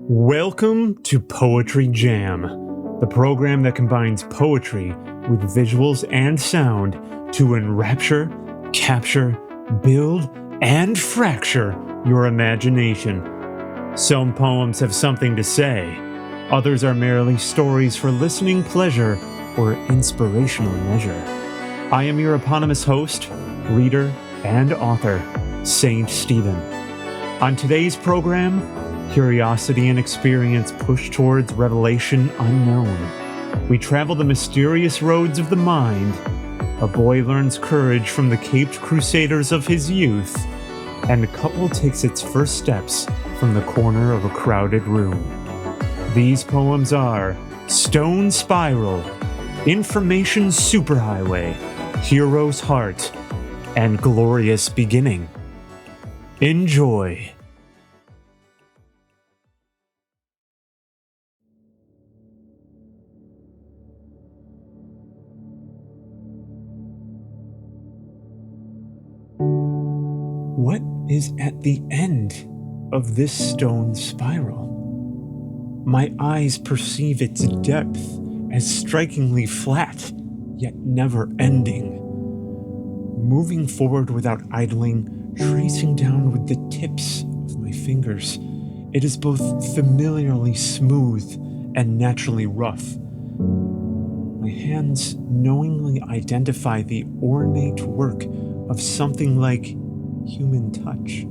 Welcome to Poetry Jam, the program that combines poetry with visuals and sound to enrapture, capture, build, and fracture your imagination. Some poems have something to say, others are merely stories for listening pleasure or inspirational measure. I am your eponymous host, reader, and author, Saint Stephen. On today's program, curiosity and experience push towards revelation unknown. We travel the mysterious roads of the mind. A boy learns courage from the caped crusaders of his youth, and a couple takes its first steps from the corner of a crowded room. These poems are Stone Spiral, Information Superhighway, Hero's Heart, and Glorious Beginning. Enjoy. What is at the end of this stone spiral? My eyes perceive its depth as strikingly flat, yet never ending. Moving forward without idling, tracing down with the tips of my fingers, it is both familiarly smooth and naturally rough. My hands knowingly identify the ornate work of something like human touch.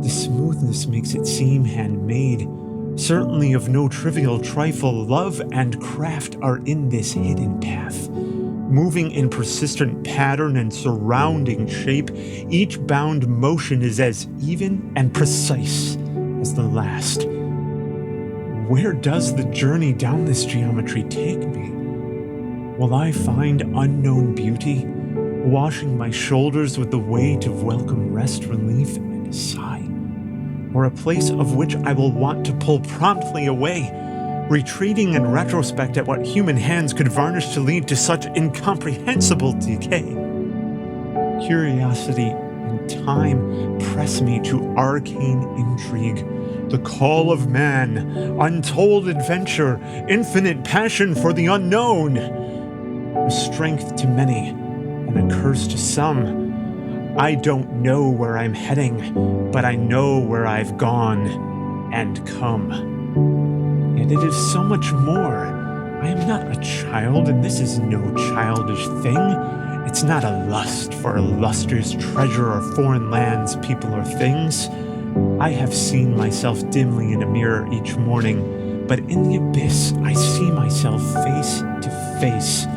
The smoothness makes it seem handmade, certainly of no trivial trifle. Love and craft are in this hidden path, moving in persistent pattern and surrounding shape. Each bound motion is as even and precise as the last. Where does the journey down this geometry take me? Will I find unknown beauty, washing my shoulders with the weight of welcome rest, relief, and a sigh? Or a place of which I will want to pull promptly away, retreating in retrospect at what human hands could varnish to lead to such incomprehensible decay? Curiosity and time press me to arcane intrigue, the call of man, untold adventure, infinite passion for the unknown, a strength to many and a curse to some. I don't know where I'm heading, but I know where I've gone and come. And it is so much more. I am not a child, and this is no childish thing. It's not a lust for illustrious treasure or foreign lands, people, or things. I have seen myself dimly in a mirror each morning, but in the abyss I see myself face to face.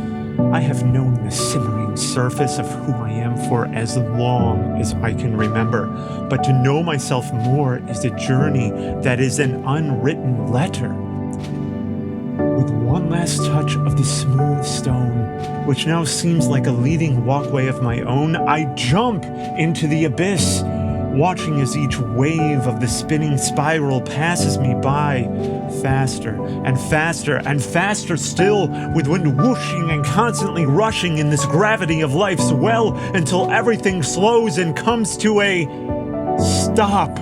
I have known the simmering surface of who I am for as long as I can remember, but to know myself more is a journey that is an unwritten letter. With one last touch of the smooth stone, which now seems like a leading walkway of my own, I jump into the abyss, watching as each wave of the spinning spiral passes me by, faster and faster and faster still, with wind whooshing and constantly rushing in this gravity of life's well, until everything slows and comes to a stop.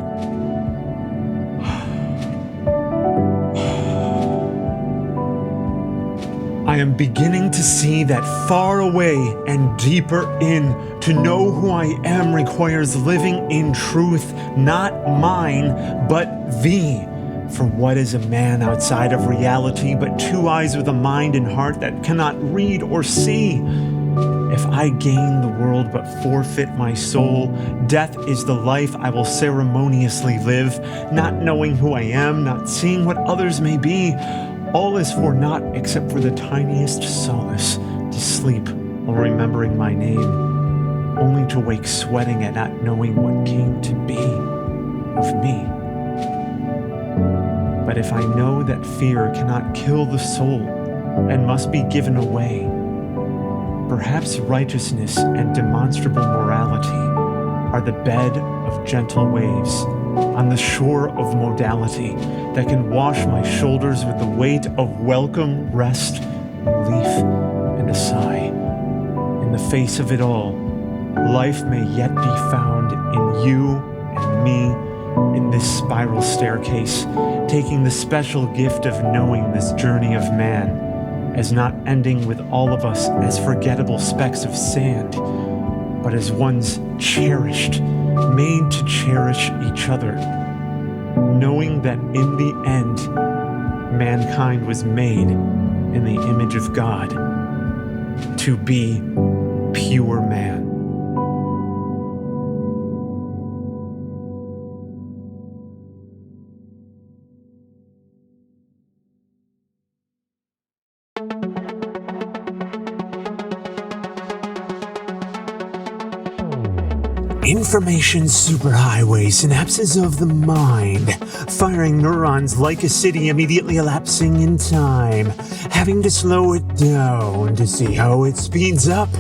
I am beginning to see that far away and deeper in. To know who I am requires living in truth, not mine, but thee. For what is a man outside of reality but two eyes with a mind and heart that cannot read or see? If I gain the world but forfeit my soul, death is the life I will ceremoniously live, not knowing who I am, not seeing what others may be. All is for naught except for the tiniest solace, to sleep while remembering my name, only to wake sweating at not knowing what came to be of me. But if I know that fear cannot kill the soul and must be given away, perhaps righteousness and demonstrable morality are the bed of gentle waves on the shore of modality that can wash my shoulders with the weight of welcome, rest, relief, and a sigh. In the face of it all, life may yet be found in you and me, in this spiral staircase, taking the special gift of knowing this journey of man as not ending with all of us as forgettable specks of sand, but as ones cherished, made to cherish each other, knowing that in the end, mankind was made in the image of God to be pure man. Information superhighway, synapses of the mind, firing neurons like a city immediately elapsing in time, having to slow it down to see how it speeds up.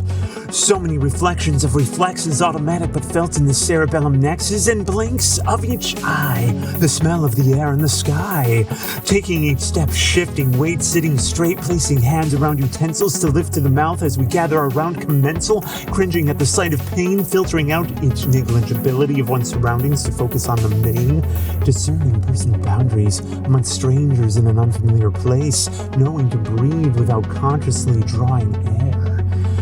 So many reflections of reflexes automatic but felt in the cerebellum nexus and blinks of each eye, the smell of the air in the sky, taking each step, shifting, weight sitting straight, placing hands around utensils to lift to the mouth as we gather around commensal, cringing at the sight of pain, filtering out each negligibility of one's surroundings to focus on the main, discerning personal boundaries amongst strangers in an unfamiliar place, knowing to breathe without consciously drawing air.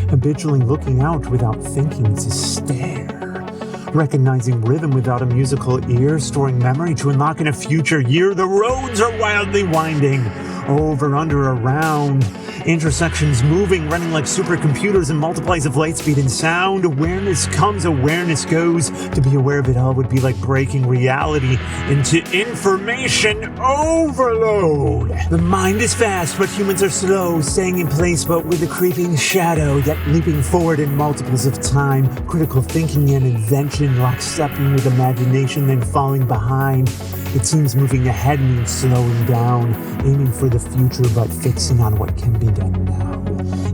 Habitually looking out without thinking to stare. Recognizing rhythm without a musical ear, storing memory to unlock in a future year. The roads are wildly winding. Over, under, around. Intersections moving, running like supercomputers and multiplies of light speed and sound. Awareness comes, awareness goes. To be aware of it all would be like breaking reality into information overload. The mind is fast, but humans are slow, staying in place but with a creeping shadow, yet leaping forward in multiples of time. Critical thinking and invention, lockstepping with imagination, then falling behind. It seems moving ahead means slowing down, aiming for the future but fixing on what can be done now.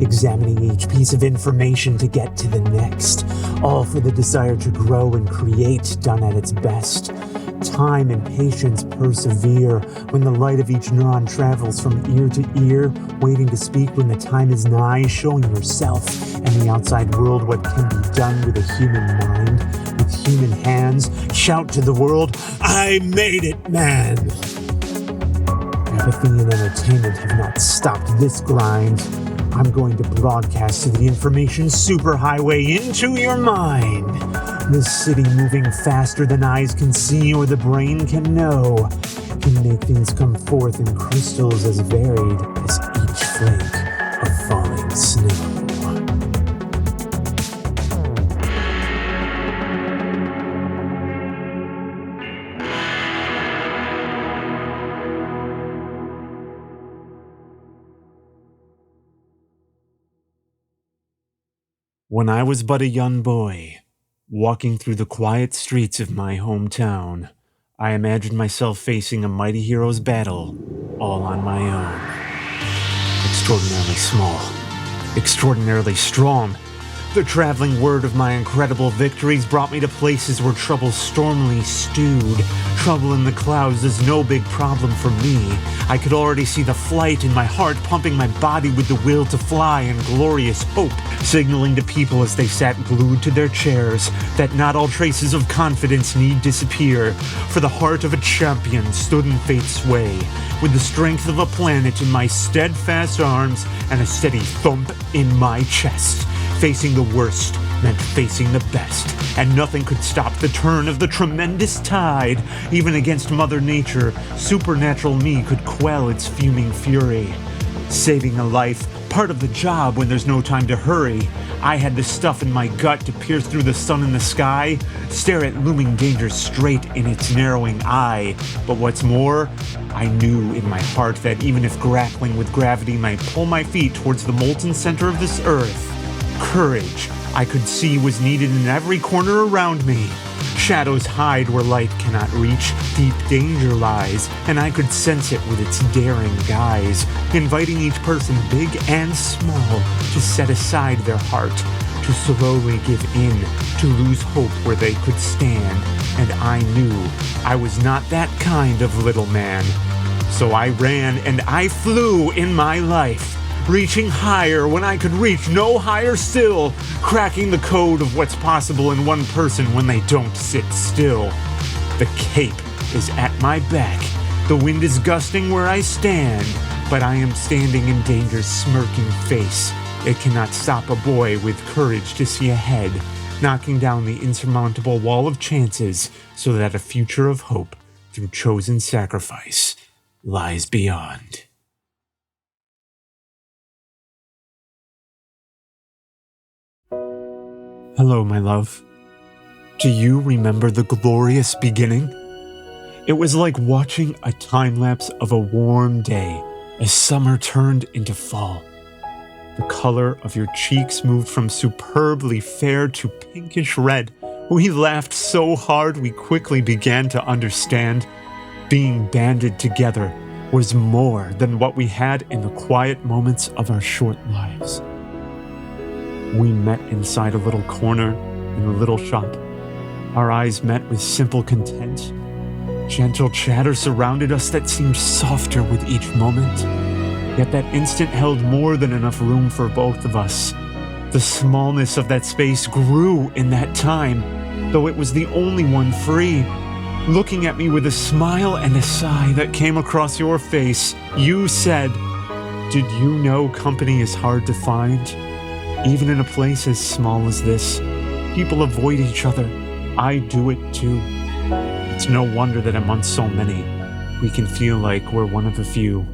Examining each piece of information to get to the next, all for the desire to grow and create, done at its best. Time and patience persevere when the light of each neuron travels from ear to ear, waiting to speak when the time is nigh, showing yourself and the outside world what can be done with a human mind. With human hands, shout to the world, I made it, man! Apathy and entertainment have not stopped this grind. I'm going to broadcast to the information superhighway into your mind. This city moving faster than eyes can see or the brain can know, can make things come forth in crystals as varied as each flake of falling snow. When I was but a young boy, walking through the quiet streets of my hometown, I imagined myself facing a mighty hero's battle all on my own. Extraordinarily small, extraordinarily strong. The traveling word of my incredible victories brought me to places where trouble stormily stewed. Trouble in the clouds is no big problem for me. I could already see the flight in my heart, pumping my body with the will to fly and glorious hope, signaling to people as they sat glued to their chairs that not all traces of confidence need disappear, for the heart of a champion stood in fate's way, with the strength of a planet in my steadfast arms and a steady thump in my chest. Facing the worst meant facing the best, and nothing could stop the turn of the tremendous tide. Even against Mother Nature, supernatural me could quell its fuming fury. Saving a life, part of the job when there's no time to hurry. I had the stuff in my gut to pierce through the sun in the sky, stare at looming danger straight in its narrowing eye. But what's more, I knew in my heart that even if grappling with gravity might pull my feet towards the molten center of this earth, courage, I could see, was needed in every corner around me. Shadows hide where light cannot reach, deep danger lies, and I could sense it with its daring guise, inviting each person, big and small, to set aside their heart, to slowly give in, to lose hope where they could stand. And I knew I was not that kind of little man. So I ran and I flew in my life, reaching higher when I could reach no higher still, cracking the code of what's possible in one person when they don't sit still. The cape is at my back. The wind is gusting where I stand, but I am standing in danger's smirking face. It cannot stop a boy with courage to see ahead, knocking down the insurmountable wall of chances so that a future of hope through chosen sacrifice lies beyond. Hello, my love. Do you remember the glorious beginning? It was like watching a time-lapse of a warm day as summer turned into fall. The color of your cheeks moved from superbly fair to pinkish red. We laughed so hard we quickly began to understand. Being banded together was more than what we had in the quiet moments of our short lives. We met inside a little corner in a little shop. Our eyes met with simple content. Gentle chatter surrounded us that seemed softer with each moment. Yet that instant held more than enough room for both of us. The smallness of that space grew in that time, though it was the only one free. Looking at me with a smile and a sigh that came across your face, you said, "Did you know company is hard to find? Even in a place as small as this, people avoid each other. I do it too. It's no wonder that among so many, we can feel like we're one of a few."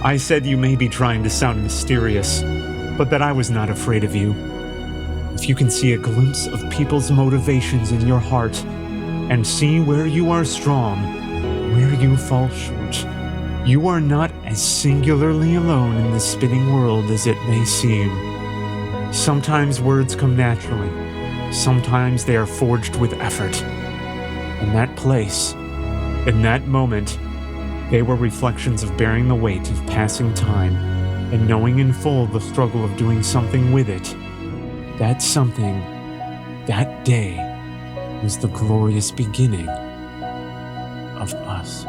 I said you may be trying to sound mysterious, but that I was not afraid of you. If you can see a glimpse of people's motivations in your heart, and see where you are strong, where you fall short, you are not as singularly alone in the spinning world as it may seem. Sometimes words come naturally, sometimes they are forged with effort. In that place, in that moment, they were reflections of bearing the weight of passing time and knowing in full the struggle of doing something with it. That something, that day, was the glorious beginning of us.